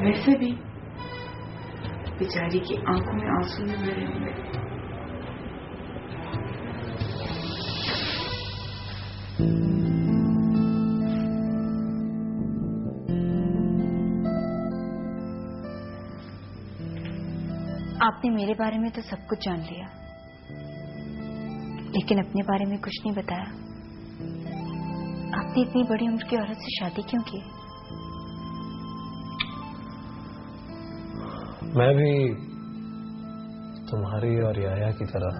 वैसे भी बेचारी की आंखों में आंसू भी भरे होंगे। आपने मेरे बारे में तो सब कुछ जान लिया, लेकिन अपने बारे में कुछ नहीं बताया। आपने इतनी बड़ी उम्र की औरत से शादी क्यों की? मैं भी तुम्हारी और याया की तरह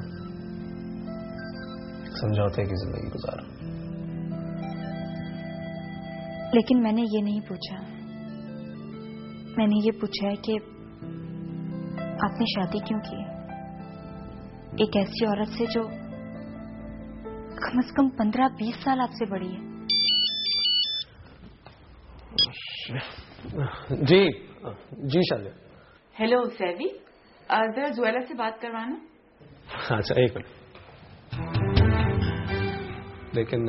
समझौते की जिंदगी गुजारा। लेकिन मैंने ये नहीं पूछा। मैंने ये पूछा है कि आपने शादी क्यों की एक ऐसी औरत से जो कम से कम 15-20 साल आपसे बड़ी है। जी जी शालिया। हेलो सैवी, जरा जोएला से बात करवाना। अच्छा एक मिनट। लेकिन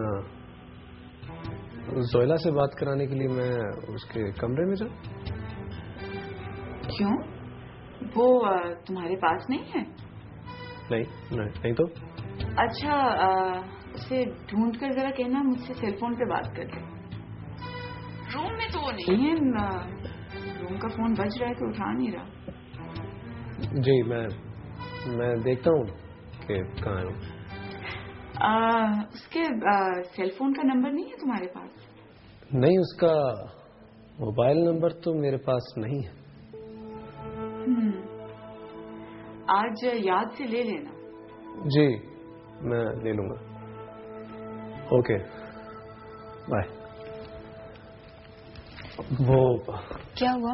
जोएला से बात कराने के लिए मैं उसके कमरे में जाऊं? क्यों? वो तुम्हारे पास नहीं है? नहीं तो। अच्छा, उसे ढूंढ कर जरा कहना मुझसे सेलफोन पे बात कर ले। रूम में तो वो नहीं है। रूम का फोन बज रहा है तो उठा नहीं रहा। जी मैं देखता हूँ कि कहाँ है वो। उसके सेलफोन का नंबर नहीं है तुम्हारे पास? नहीं, उसका मोबाइल नंबर तो मेरे पास नहीं है। आज याद से ले लेना। जी मैं ले लूंगा। Okay bye. वो क्या हुआ?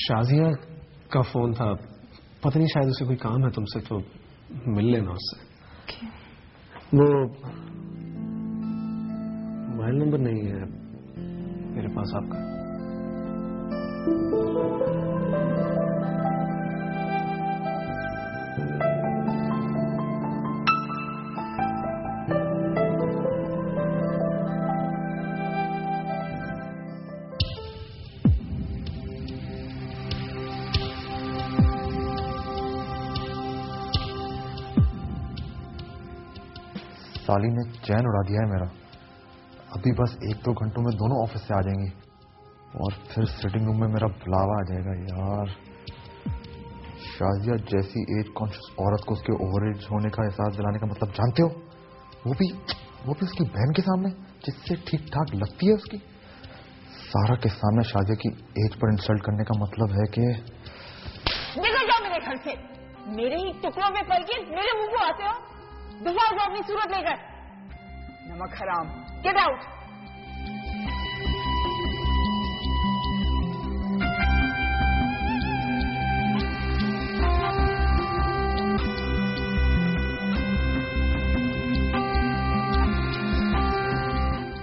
शाजिया का फोन था, पता नहीं शायद उसे कोई काम है तुमसे, तो मिल लेना उससे। वो मोबाइल नंबर नहीं है मेरे पास आपका। साली ने चैन उड़ा दिया है मेरा। अभी बस 1-2 घंटों में दोनों ऑफिस से आ जाएंगी और फिर सिटिंग रूम में मेरा बुलावा आ जाएगा। यार, शाजिया जैसी एज कॉन्शियस औरत को उसके ओवर एज होने का एहसास दिलाने का मतलब जानते हो? वो भी उसकी बहन के सामने, जिससे ठीक ठाक लगती है उसकी। सारा के सामने शाजिया की एज पर इंसल्ट करने का मतलब है कि निकल जाओ मेरे घर से। मेरे ही टुकड़ों में पल के मेरे मुंह को आते हो। दफा हो अपनी सूरत लेकर। नमक हराम, गेट आउट।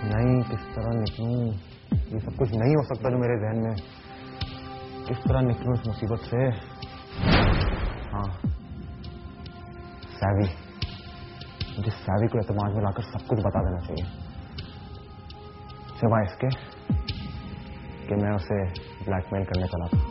नहीं, किस तरह निकलूं? ये सब कुछ नहीं हो सकता जो मेरे जहन में। किस तरह निकलूं इस मुसीबत से? हाँ, सैवी। मुझे सैवी को एतमाद में लाकर सब कुछ बता देना चाहिए, सिवाय इसके कि मैं उसे ब्लैकमेल करने चला था।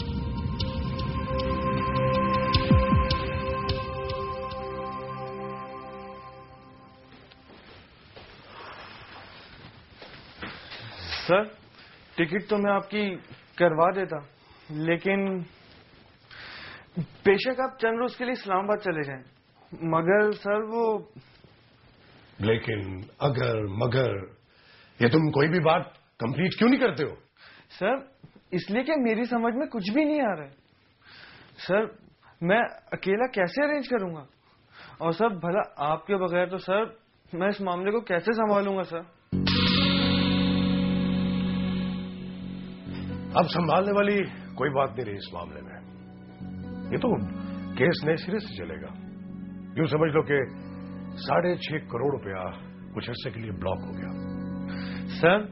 सर, टिकट तो मैं आपकी करवा देता, लेकिन बेशक आप चंद रोज के लिए इस्लामाबाद चले जाएं, मगर सर वो। लेकिन अगर मगर ये तुम कोई भी बात कंप्लीट क्यों नहीं करते हो? सर, इसलिए कि मेरी समझ में कुछ भी नहीं आ रहा है। सर, मैं अकेला कैसे अरेंज करूंगा? और सर, भला आपके बगैर तो सर मैं इस मामले को कैसे संभालूंगा सर? अब संभालने वाली कोई बात नहीं रही इस मामले में। ये तो केस नए सिरे से चलेगा। यूं समझ लो कि 6.5 करोड़ रुपया कुछ अर्से के लिए ब्लॉक हो गया। सर,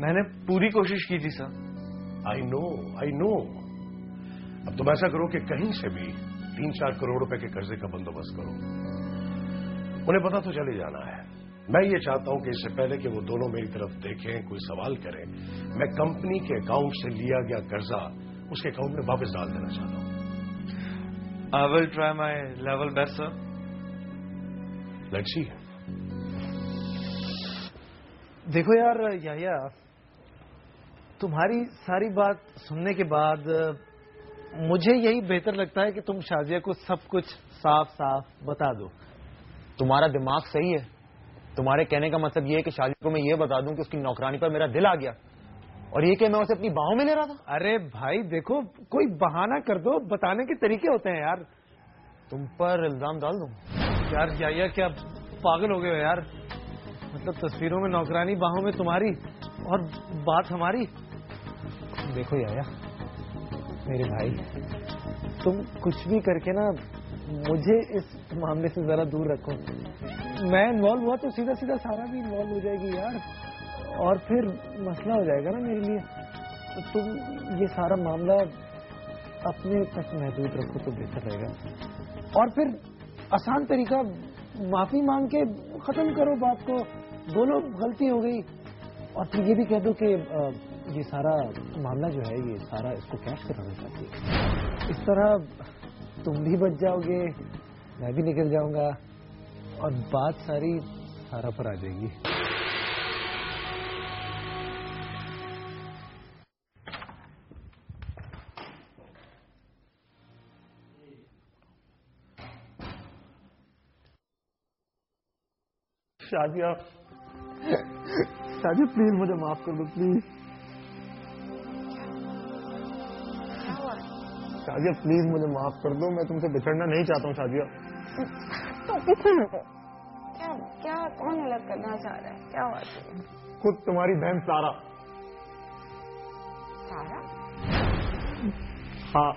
मैंने पूरी कोशिश की थी सर। I know. अब तुम ऐसा करो कि कहीं से भी 3-4 करोड़ रुपए के कर्जे का बंदोबस्त करो। उन्हें पता तो चल ही जाना है। मैं ये चाहता हूं कि इससे पहले कि वो दोनों मेरी तरफ देखें, कोई सवाल करें, मैं कंपनी के अकाउंट से लिया गया कर्जा उसके अकाउंट में वापस डाल देना चाहता हूं। I will try my level best, sir. Let's see. देखो यार याया, तुम्हारी सारी बात सुनने के बाद मुझे यही बेहतर लगता है कि तुम शाजिया को सब कुछ साफ साफ बता दो। तुम्हारा दिमाग सही है। तुम्हारे कहने का मतलब ये है कि शाजिया को मैं ये बता दूं कि उसकी नौकरानी पर मेरा दिल आ गया, और ये कि मैं उसे अपनी बाहों में ले रहा था। अरे भाई देखो, कोई बहाना कर दो, बताने के तरीके होते हैं यार। तुम पर इल्जाम डाल दूं? यार याया, क्या पागल हो गए हो यार? मतलब तस्वीरों में नौकरानी, बाहों में तुम्हारी, और बात हमारी। देखो याया मेरे भाई, तुम कुछ भी करके ना मुझे इस मामले से जरा दूर रखो। मैं इन्वॉल्व हुआ तो सीधा सीधा सारा भी इन्वॉल्व हो जाएगी यार, और फिर मसला हो जाएगा ना मेरे लिए। तो तुम ये सारा मामला अपने तक महदूद रखो तो बेहतर रहेगा। और फिर आसान तरीका, माफी मांग के खत्म करो बात को, बोलो गलती हो गई, और फिर ये भी कह दो कि ये सारा मामला जो है, ये सारा इसको कैश कराना चाहती है। इस तरह तुम भी बच जाओगे, मैं भी निकल जाऊंगा, और बात सारी सारा पर आ जाएगी। शाजिया, शाजिया प्लीज मुझे माफ कर दो, प्लीज। शाजिया प्लीज मुझे माफ कर दो, मैं तुमसे बिछड़ना नहीं चाहता हूँ शाजिया। तो कितना क्या क्या कौन अलग करना चाह रहा है? क्या बात है? खुद तुम्हारी बहन सारा। सारा? हाँ,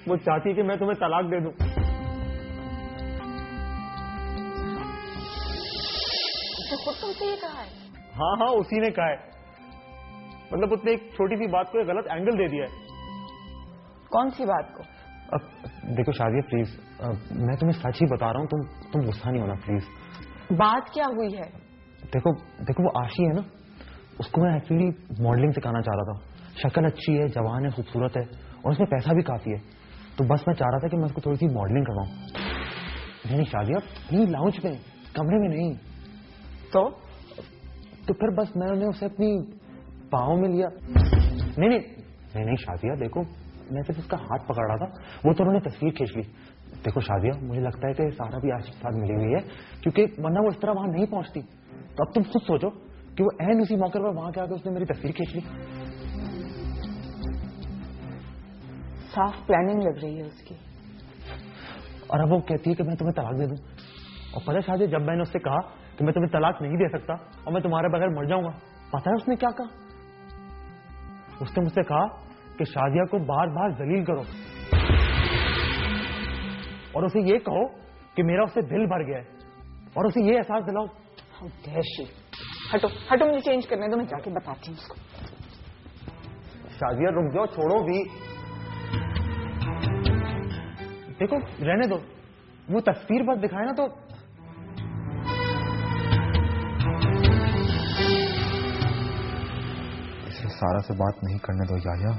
वो चाहती कि मैं तुम्हें तलाक दे दूं। खुद तुमसे ये कहा है? हाँ हाँ, उसी ने कहा है। मतलब उसने एक छोटी सी बात को एक गलत एंगल दे दिया है। कौन सी बात को? अब देखो शाजिया प्लीज, मैं तुम्हें सच ही बता रहा हूँ, तुम गुस्सा नहीं होना प्लीज। बात क्या हुई है? देखो देखो, वो आशी है ना, उसको मैं एक्चुअली मॉडलिंग सिखाना चाह रहा था। शक्ल अच्छी है, जवान है, खूबसूरत है, और उसमें पैसा भी काफी है। तो बस मैं चाह रहा था कि मैं उसको थोड़ी सी मॉडलिंग करवाऊँ। नहीं शाजिया, नहीं लाउंज में, कमरे में नहीं। तो फिर बस मैंने उसे अपनी पाँव में लिया। नहीं शाजिया, देखो मैं सिर्फ उसका हाथ पकड़ रहा था, वो तो उन्होंने तस्वीर खींच ली। देखो शाजिया, मुझे लगता है कि सारा भी आशिक के साथ मिली हुई है, क्योंकि वरना वो इस तरह वहां नहीं पहुंचती। तो अब तुम खुद सोचो कि वो ऐन उसी मौके पर वहां के आकर उसने मेरी तस्वीर खींच ली। साफ प्लानिंग लग रही है उसकी। और अब वो कहती है कि मैं तुम्हें तलाक दे दूं। और पता है शाजिया, जब मैंने उससे कहा कि मैं तुम्हें तलाक नहीं दे सकता और मैं तुम्हारे बगैर मर जाऊंगा, पता है उसने क्या कहा? उसने मुझसे कहा कि शाजिया को बार बार जलील करो, और उसे ये कहो कि मेरा उससे दिल भर गया है, और उसे ये एहसास दिलाओ। How dare she? हटो हटो, मुझे चेंज करने दो, मैं जाके बताती हूँ उसको। शाजिया रुक जाओ, छोड़ो भी। देखो रहने दो, वो तस्वीर बस दिखाए ना तो। इसे सारा से बात नहीं करने दो याया।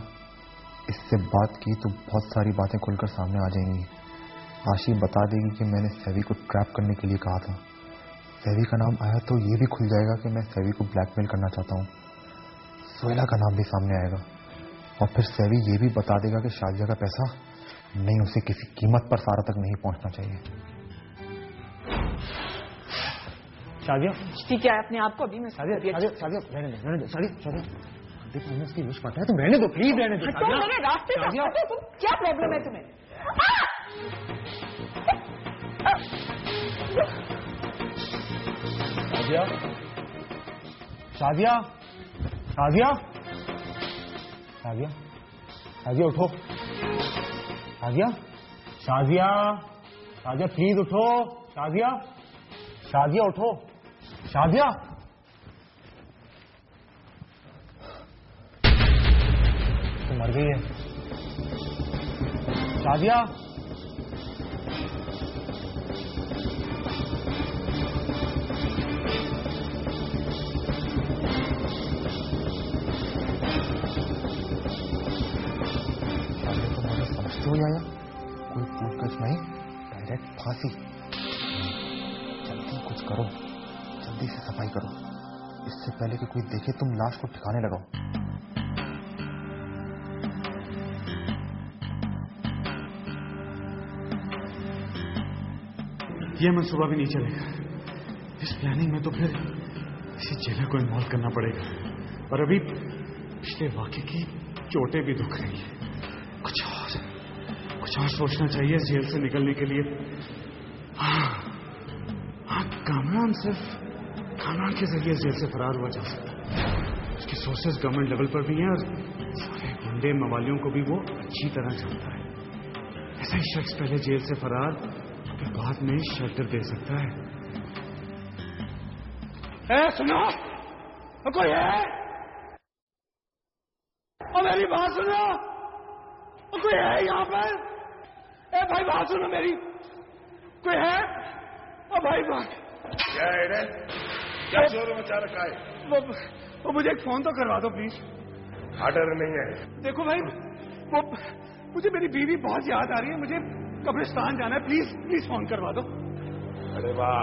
इससे बात की तो बहुत सारी बातें खुलकर सामने आ जाएंगी। आशी बता देगी कि मैंने सेवी को ट्रैप करने के लिए कहा था। सेवी का नाम आया तो ये भी खुल जाएगा कि मैं सेवी को ब्लैकमेल करना चाहता हूँ। सोहेला का नाम भी सामने आएगा, और फिर सेवी ये भी बता देगा कि शाजिया का पैसा नहीं, उसे किसी कीमत पर सारा तक नहीं पहुंचना चाहिए। शाजिया ठीक है, अपने आप को अभी मैं शाजिया रहने दो, शाजिया देखो मैंने उसकी विश पाता है, तुम रहने दो प्लीज, रहने दो। हटो मेरे रास्ते से, हटो। तुम क्या प्रॉब्लम है तुम्हें? शाजिया शाजिया शाजिया शाजिया शाजिया उठो। शाजिया शाजिया शाजिया प्लीज उठो। शाजिया शाजिया उठो। शाजिया तो मर गई है। शाजिया जानते हो याया, कोई पूछताछ नहीं, डायरेक्ट फांसी। जल्दी कुछ करो, जल्दी से सफाई करो, इससे पहले कि कोई देखे तुम लाश को ठिकाने लगाओ। ये मंसूबा भी नहीं चलेगा। इस प्लानिंग में तो फिर किसी जेलर को इन्वॉल्व करना पड़ेगा। और अभी पिछले वाकये की चोटें भी दुख रही है। कुछ और सोचना चाहिए जेल से निकलने के लिए। हाँ, कामरान सिर्फ कामरान के जरिए जेल से फरार हुआ जा सकता है। उसके सोर्सेज गवर्नमेंट लेवल पर भी हैं और सारे गुंडे मवालियों को भी वो अच्छी तरह जानता है। ऐसा ही शख्स पहले जेल से फरार फिर बाद में शेल्टर दे सकता है। सुनो, कोई है? और मेरी बात सुनो, कोई है यहाँ पर? भाई बात सुनो मेरी, कोई है? भाई बात क्या है रे? क्या शोर मचा रखा है? वो मुझे एक फोन तो करवा दो प्लीज। ऑर्डर नहीं है। देखो भाई, वो मुझे मेरी बीवी बहुत याद आ रही है, मुझे कब्रिस्तान जाना है, प्लीज फोन करवा दो। अरे वाह,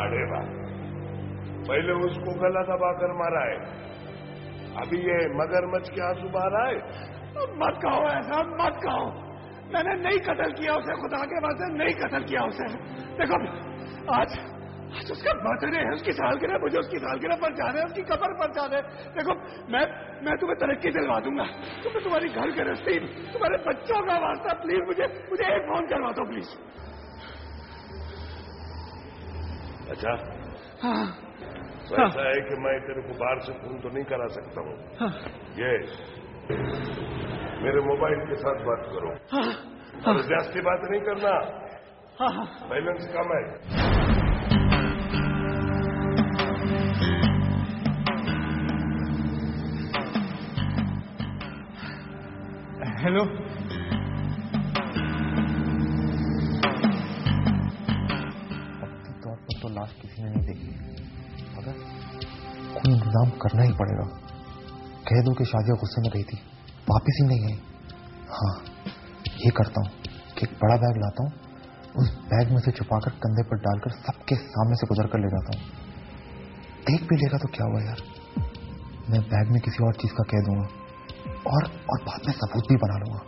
पहले उसको गला दबाकर मारा है, अभी ये मगरमच्छ के आंसू बहा रहा है। मत कहो ऐसा, मत कहो। मैंने नहीं कत्ल किया उसे, खुदा के वास्ते नहीं कत्ल किया उसे। देखो आज उसका बर्थडे है, उसकी सालगिरह, मुझे उसकी सालगिरह पर जाना है, उसकी कब्र पर जाना है। देखो मैं तुम्हें तरक्की दिलवा दूंगा, तुम्हारी घर गृहस्थी, तुम्हारे बच्चों का वास्ता, प्लीज मुझे एक फोन करवा दो प्लीज। अच्छा हाँ, ऐसा है कि मैं तेरे को बाहर से फोन तो नहीं करा सकता हूँ। हाँ, ये मेरे मोबाइल के साथ बात करो। हाँ, और जास्ती बात नहीं करना। हाँ, बैलेंस कम है। हेलो, वक्ती तौर पर तो लाश किसी ने नहीं देखी, मगर कोई इंतजाम करना ही पड़ेगा। कह दो कि शादिया गुस्से में गई थी, वापिस ही नहीं गई। हाँ, ये करता हूँ कि एक बड़ा बैग लाता हूँ, उस बैग में से छुपाकर कंधे पर डालकर सबके सामने से गुजर कर ले जाता हूँ। देख भी लेगा तो क्या हुआ यार, मैं बैग में किसी और चीज का कह दूंगा और बाद में सबूत भी बना लूंगा।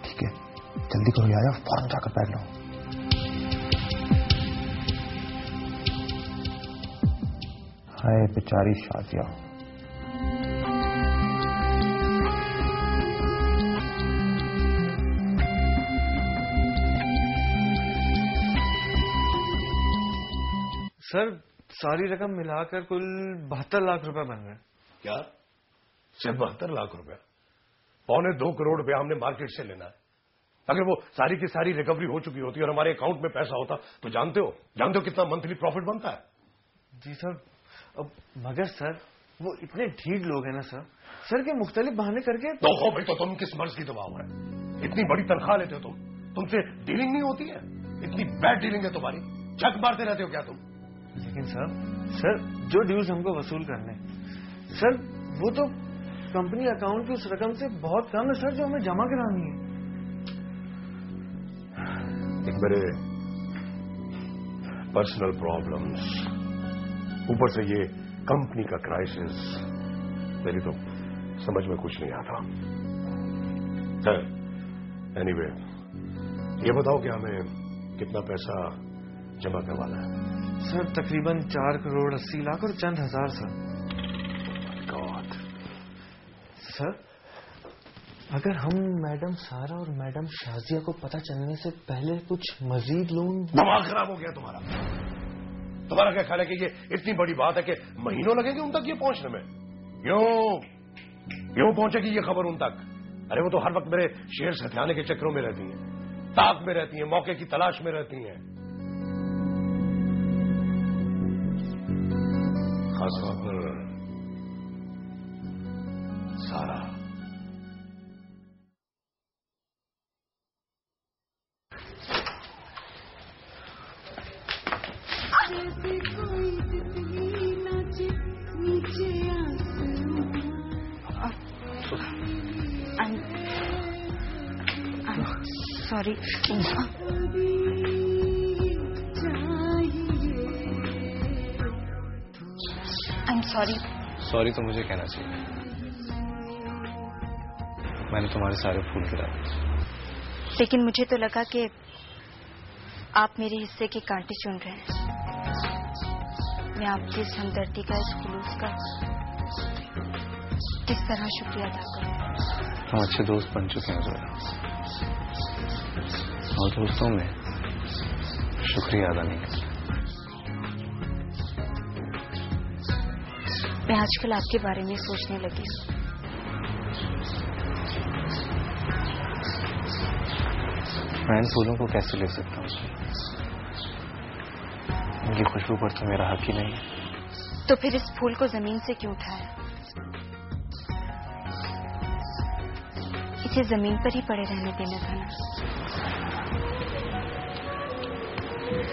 ठीक है, जल्दी करो यार, फौरन जाकर बैठ लो। हाय बेचारी शादिया। सर, सारी रकम मिलाकर कुल 72 लाख रुपए बन गए। क्या? सिर्फ 72 लाख रुपया? 1.25 करोड़ रुपया हमने मार्केट से लेना है। अगर वो सारी की सारी रिकवरी हो चुकी होती और हमारे अकाउंट में पैसा होता तो जानते हो कितना मंथली प्रॉफिट बनता है? जी सर, अब मगर सर वो इतने ढीठ लोग हैं ना सर के मुख्तलिफ बहाने करके। तो हो भाई, तो तुम किस मर्ज की दबाव है? इतनी बड़ी तनख्वाह लेते हो तुमसे डीलिंग नहीं होती है? इतनी बैड डीलिंग है तुम्हारी, झक मारते रहते हो क्या तुम? लेकिन सर जो ड्यूज हमको वसूल करने, सर वो तो कंपनी अकाउंट की उस रकम से बहुत कम है सर, जो हमें जमा करानी है। एक मेरे पर्सनल प्रॉब्लम्स, ऊपर से ये कंपनी का क्राइसिस, मेरी तो समझ में कुछ नहीं आता। एनीवे, ये बताओ कि हमें कितना पैसा जमा करवाना है? सर तकरीबन 4 करोड़ 80 लाख और चंद हजार सर। गॉड सर, अगर हम मैडम सारा और मैडम शाजिया को पता चलने से पहले कुछ मजीद लोन। दिमाग खराब हो गया तुम्हारा क्या ख्याल है कि ये इतनी बड़ी बात है कि महीनों लगेंगे उन तक ये पहुंचने में? यूं पहुंचेगी ये खबर उन तक? अरे वो तो हर वक्त मेरे शेयर हथियाने के चक्रों में रहती हैं, ताक में रहती हैं, मौके की तलाश में रहती हैं। खासतौर पर सारा। Sorry. I am sorry. Sorry तो मुझे कहना चाहिए। मैंने तुम्हारे सारे फूल गिरा दिए। लेकिन मुझे तो लगा कि आप मेरे हिस्से के कांटे चुन रहे हैं। मैं आपकी इस हमदर्दी का, इस खुलूस का किस तरह शुक्रिया अदा करूं? हम अच्छे दोस्त बन चुके हैं जोया, और दोस्तों में शुक्रिया अदा नहीं करते। मैं आजकल आपके बारे में सोचने लगी हूँ। मैं इन फूलों को कैसे ले सकता हूँ? इनकी खुशबू पर तो मेरा हक ही नहीं है। तो फिर इस फूल को जमीन से क्यों उठाया? इसे जमीन पर ही पड़े रहने देना था ना।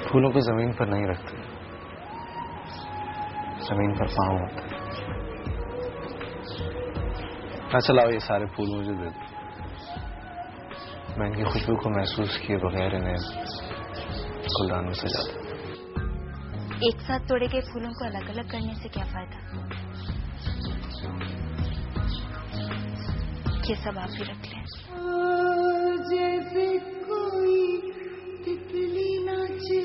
फूलों को जमीन पर नहीं रखते, जमीन पर पाँव होता है। अच्छा लाओ, ये सारे फूल मुझे दे दो। मैं इनकी खुशबू को महसूस किए बगैर इन्हें गुलदानों से जाता। एक साथ तोड़े गए फूलों को अलग अलग करने से क्या फायदा? ये सब आप ही रख लें। जैसे कोई तितली नाचे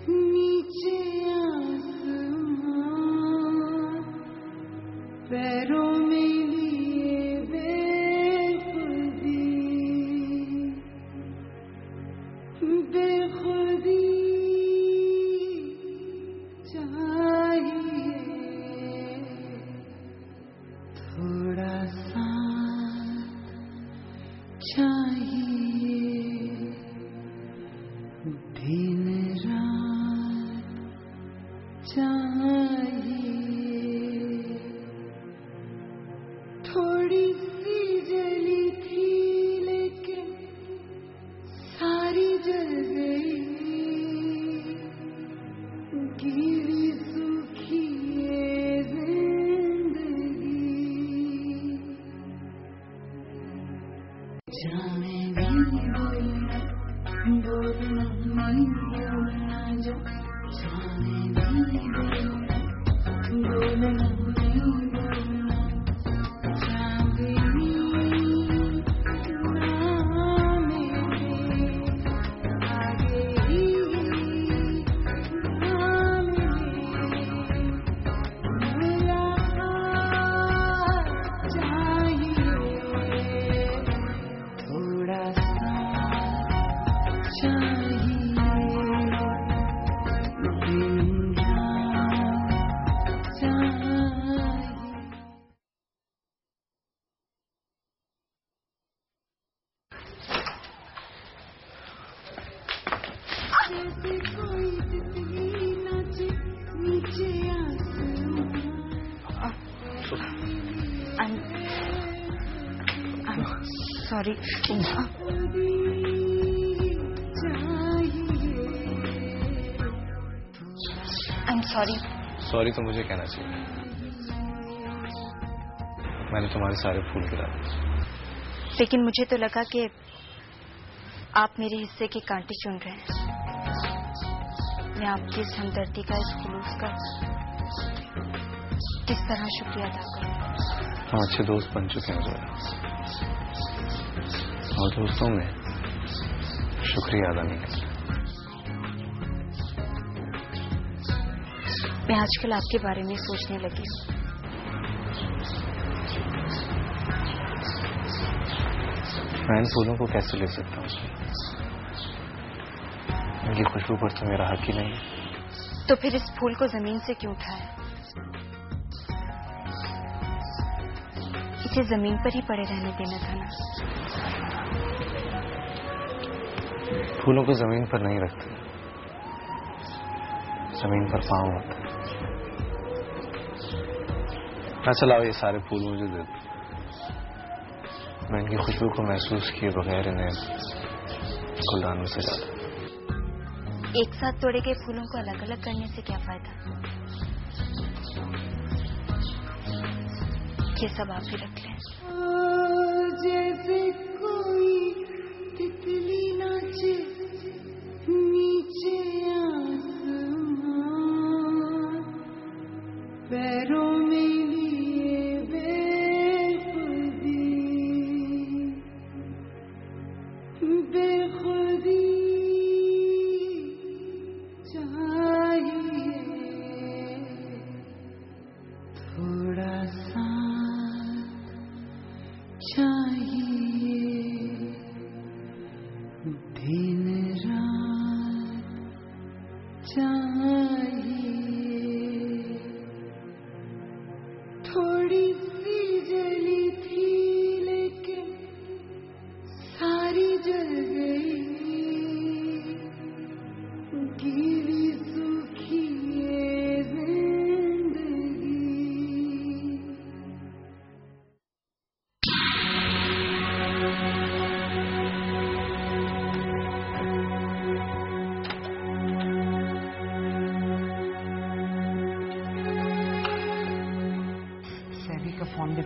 नीचे आसमां, पैरों में लिए बेखुदी, बेखुदी चाहिए थोड़ा सा चाहिए, दिन रात चाहिए, थोड़ी सी जली थी लेकिन सारी जल गई, गिरी सूखी ये जिंदगी, जाने भी बोलना बोलना नहीं बोलना, जो जाने भी बोलना बोलना नहीं बोलना, जाने ना मेरे आगे ही ना मेरे मुलाकात चाहिए, थोड़ा सा चाहिए, दिन रात चाहिए। जैसे कोई तितली नाचे नीचे आसमां, sorry. I am sorry. Sorry तो मुझे कहना चाहिए। मैंने तुम्हारे सारे फूल गिरा दिए। लेकिन मुझे तो लगा कि आप मेरे हिस्से के कांटे चुन रहे हैं। मैं आपकी इस हमदर्दी का, इस खुलूस का किस तरह शुक्रिया अदा करूं? हम अच्छे दोस्त बन चुके हैं जोया, और दोस्तों में शुक्रिया अदा नहीं करते। मैं आजकल आपके बारे में सोचने लगी हूँ। मैं इन फूलों को कैसे ले सकता हूँ? इनकी खुशबू पर तो मेरा हक ही नहीं है। तो फिर इस फूल को जमीन से क्यों उठाया? इसे जमीन पर ही पड़े रहने देना था ना। फूलों को जमीन पर नहीं रखते, जमीन पर पाँव होता है। अच्छा लाओ, ये सारे फूल मुझे दे दो। मैं इनकी खुशबू को महसूस किए बगैर इन्हें गुलदानों से जाता। एक साथ तोड़े गए फूलों को अलग अलग करने से क्या फायदा? ये सब आप ही रख लें। जैसे कोई तितली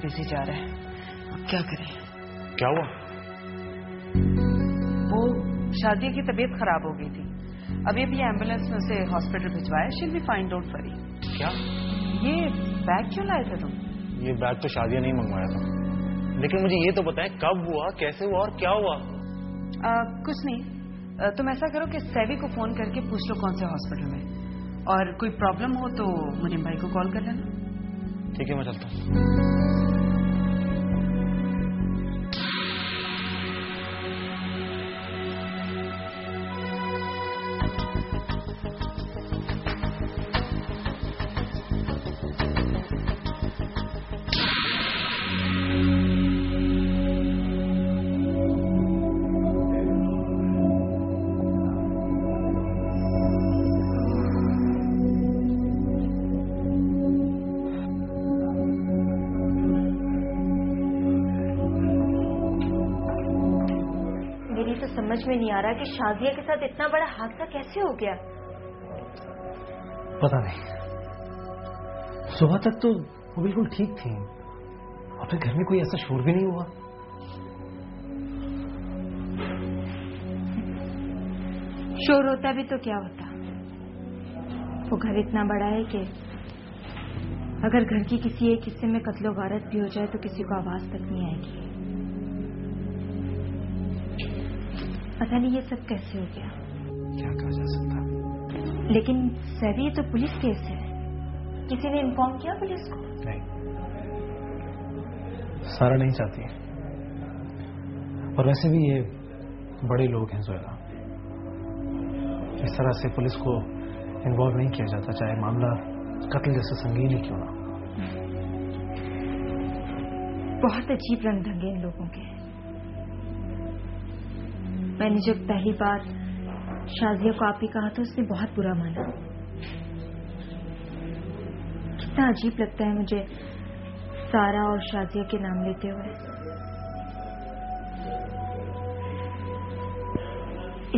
बिजी जा रहा है, अब क्या करें? क्या हुआ? वो शादी की तबीयत खराब हो गई थी, अभी अभी एम्बुलेंस में उसे हॉस्पिटल भिजवाया। She will be fine, don't worry. क्या? ये बैग क्यों लाए थे तुम? ये बैग तो शादिया नहीं मंगवाया था, लेकिन मुझे ये तो बताएं कब हुआ, कैसे हुआ और क्या हुआ? कुछ नहीं, तुम ऐसा करो कि सेवी को फोन करके पूछ लो कौन से हॉस्पिटल में, और कोई प्रॉब्लम हो तो मुनीम भाई को कॉल कर लेना। ठीक है, मैं चलता हूँ। समझ में नहीं आ रहा कि शादिया के साथ इतना बड़ा हादसा कैसे हो गया। पता नहीं, सुबह तक तो वो बिल्कुल ठीक थी, अपने घर में कोई ऐसा शोर भी नहीं हुआ। शोर होता भी तो क्या होता, वो घर इतना बड़ा है कि अगर घर की किसी एक हिस्से में कत्लो गारत भी हो जाए तो किसी को आवाज तक नहीं आएगी। पता नहीं ये सब कैसे हो गया, क्या कहा जा सकता। लेकिन सर ये तो पुलिस केस है, किसी ने इन्फॉर्म किया पुलिस को? नहीं, सारा नहीं चाहती, और वैसे भी ये बड़े लोग हैं जोया, इस तरह से पुलिस को इन्वॉल्व नहीं किया जाता, चाहे मामला कत्ल जैसे संगीन ही क्यों ना। बहुत अजीब रंग ढंगे इन लोगों के। मैंने जब पहली बार शाजिया को आप ही कहा तो उसने बहुत बुरा माना। कितना अजीब लगता है मुझे सारा और शाजिया के नाम लेते हुए।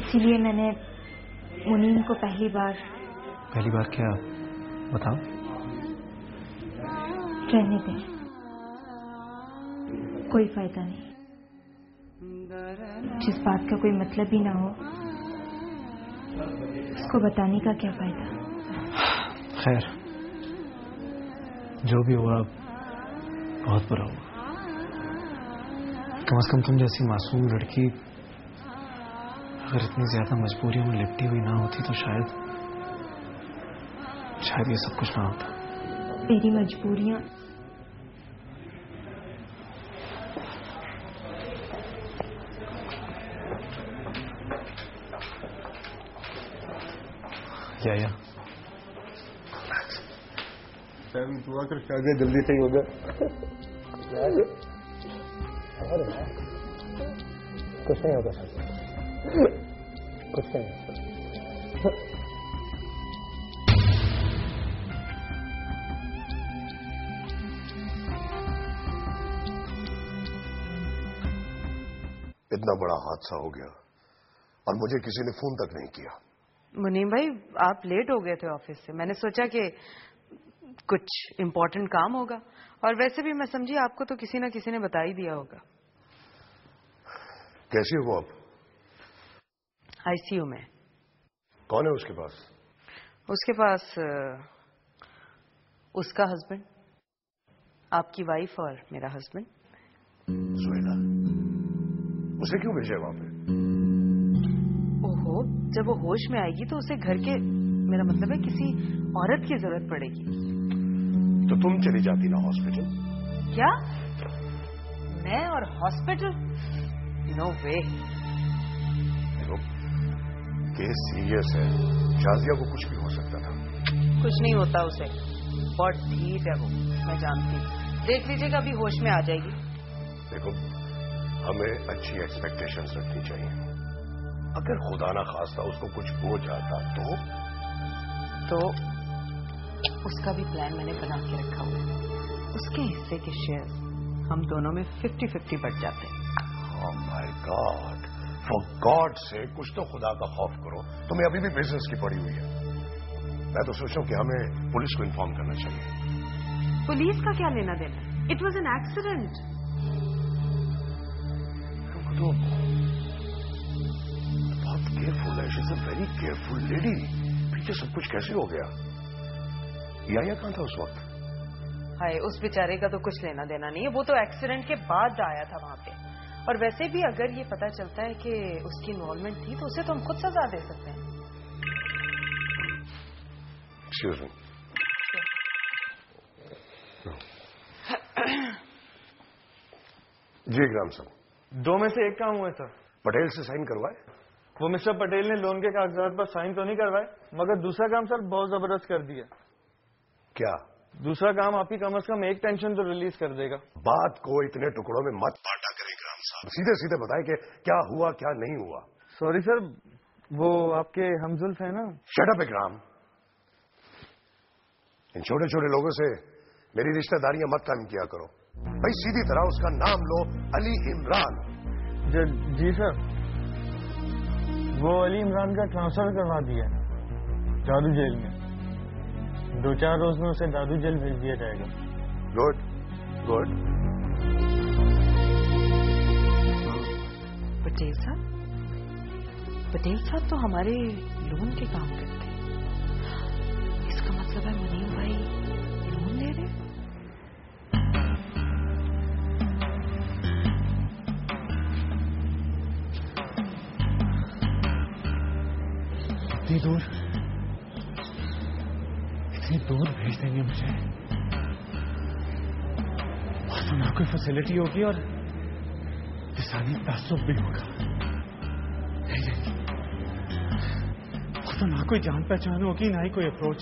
इसीलिए मैंने मुनीम को पहली बार क्या बताओ? रहने दें, कोई फायदा नहीं। जिस बात का कोई मतलब ही ना हो उसको बताने का क्या फायदा। खैर, जो भी हुआ बहुत बुरा हुआ। कम से कम तुम जैसी मासूम लड़की अगर इतनी ज्यादा मजबूरियों में लिपटी हुई ना होती तो शायद ये सब कुछ ना होता। तेरी मजबूरियां या दुआ कर शादी जल्दी सही हो गया। कुछ नहीं होगा सर, कुछ नहीं होगा। इतना बड़ा हादसा हो गया और मुझे किसी ने फोन तक नहीं किया। मुनीम भाई, आप लेट हो गए थे ऑफिस से, मैंने सोचा कि कुछ इम्पोर्टेंट काम होगा, और वैसे भी मैं समझी आपको तो किसी न किसी ने बता ही दिया होगा। कैसी हो आप? आईसीयू में। कौन है उसके पास? उसके पास उसका हस्बैंड, आपकी वाइफ और मेरा हस्बैंड। सुहेला, उसे क्यों भेजा वहां पे? ओहो, जब वो होश में आएगी तो उसे घर के, मेरा मतलब है किसी औरत की जरूरत पड़ेगी। तो तुम चली जाती ना हॉस्पिटल? क्या? मैं और हॉस्पिटल? नो वे। देखो, केस सीरियस है, शाजिया को कुछ भी हो सकता था। कुछ नहीं होता उसे, बहुत ठीक है वो, मैं जानती हूँ। देख लीजिएगा अभी होश में आ जाएगी। देखो, हमें अच्छी एक्सपेक्टेशंस रखनी चाहिए। अगर खुदा ना खास्ता उसको कुछ हो जाता तो उसका भी प्लान मैंने बना के रखा हुआ है। उसके हिस्से के शेयर हम दोनों में 50-50 बढ़ जाते हैं। Oh my God, for God से कुछ तो खुदा का खौफ करो। तुम्हें अभी भी बिजनेस की पड़ी हुई है। मैं तो सोचूं कि हमें पुलिस को इन्फॉर्म करना चाहिए। पुलिस का क्या लेना देना? It was an accident. तो बहुत केयरफुल है, she is a very careful lady. पीछे सब कुछ कैसे हो गया? या कहां था उस वक्त? हाय, उस बेचारे का तो कुछ लेना देना नहीं है, वो तो एक्सीडेंट के बाद आया था वहां पे। और वैसे भी अगर ये पता चलता है कि उसकी इन्वॉल्वमेंट थी तो उसे तो हम खुद सजा दे सकते हैं। Excuse me. जी ग्राम साहब, 2 में से 1 काम हुआ सर। पटेल से साइन करवाए? वो मिस्टर पटेल ने लोन के कागजात पर साइन तो नहीं करवाए, मगर दूसरा काम सर बहुत जबरदस्त कर दिया। क्या? दूसरा काम आपकी कम से कम एक टेंशन तो रिलीज कर देगा। बात को इतने टुकड़ों में मत बांटा करें ग्राम साहब, सीधे सीधे बताएं कि क्या हुआ क्या नहीं हुआ। सॉरी सर, वो आपके हमजुल्फ है ना। शट अप इकराम, इन छोटे छोटे लोगों से मेरी रिश्तेदारियां मत कायम किया करो भाई। सीधी तरह उसका नाम लो, अली इमरान। जी सर, वो अली इमरान का ट्रांसफर करवा दिया दादू जेल में। 2-4 रोज में उसे दादू जेल भेज दिया जाएगा। Good good. पटेल साहब तो हमारे लोन के काम करते हैं। इसका मतलब है मुनीम भाई लोन ले रहे। इतनी दूर भेज देंगे मुझे, और तो ना कोई फैसिलिटी होगी और किसानी तासुब भी होगा। और तो ना कोई जान पहचान होगी, ना ही कोई अप्रोच।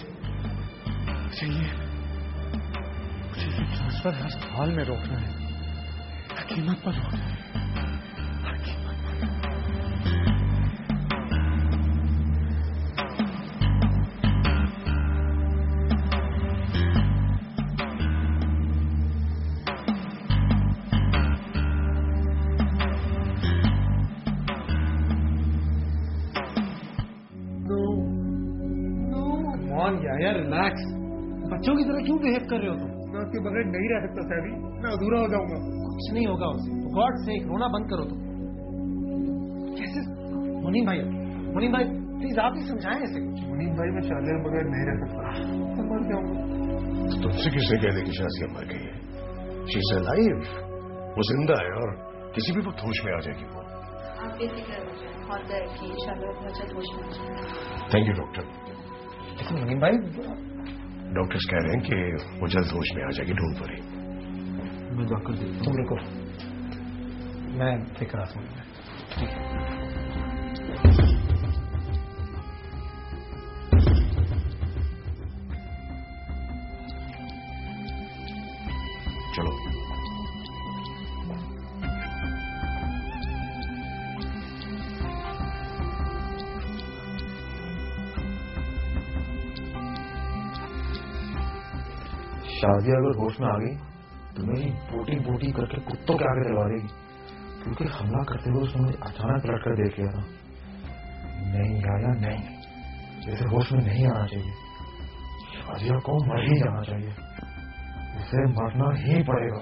मुझे ट्रांसफर हर हाल में रोकना है, हर कीमत पर रोकना है। यार रिलैक्स, बच्चों की तरह क्यों बिहेव कर रहे हो तुम? मैं उसके बगैर नहीं रह सकता सैवी, मैं अधूरा हो जाऊंगा। कुछ नहीं होगा उसे, गॉड से रोना बंद करो तुम। कैसे? मुनीम भाई प्लीज आप ही समझाएं इसे। मुनीम भाई, मैं शादिया बगैर नहीं रह सकता, मैं मर जाऊंगा। तुमसे किसने कह दे कि शादिया मर गई है? शी इज अलाइव, वो जिंदा है और किसी भी वक्त होश में आ जाएगी। वो आप बेफिक्र हो जाए, होता है कि शायद बहुत जल्द होश में आ जाए। Thank you doctor. लेकिन मुनीम भाई, डॉक्टर्स कह रहे हैं कि वो जल्द होश में आ जाएगी, ढूंढ पड़ी। मैं डॉक्टर देखता हूं। तुम रुको, मैं फिक्र आता हूं। ठीक है। चलो। शादिया अगर होश में आ गई तो मेरी बोटी बोटी करके कुत्तों के आगे दिलवा देगी, क्योंकि हमला करते हुए उसने मुझे अचानक पलट कर देख लिया था। नहीं आया, नहीं, इसे होश में नहीं आना चाहिए। शादिया को मर ही जाना चाहिए, इसे मरना ही पड़ेगा।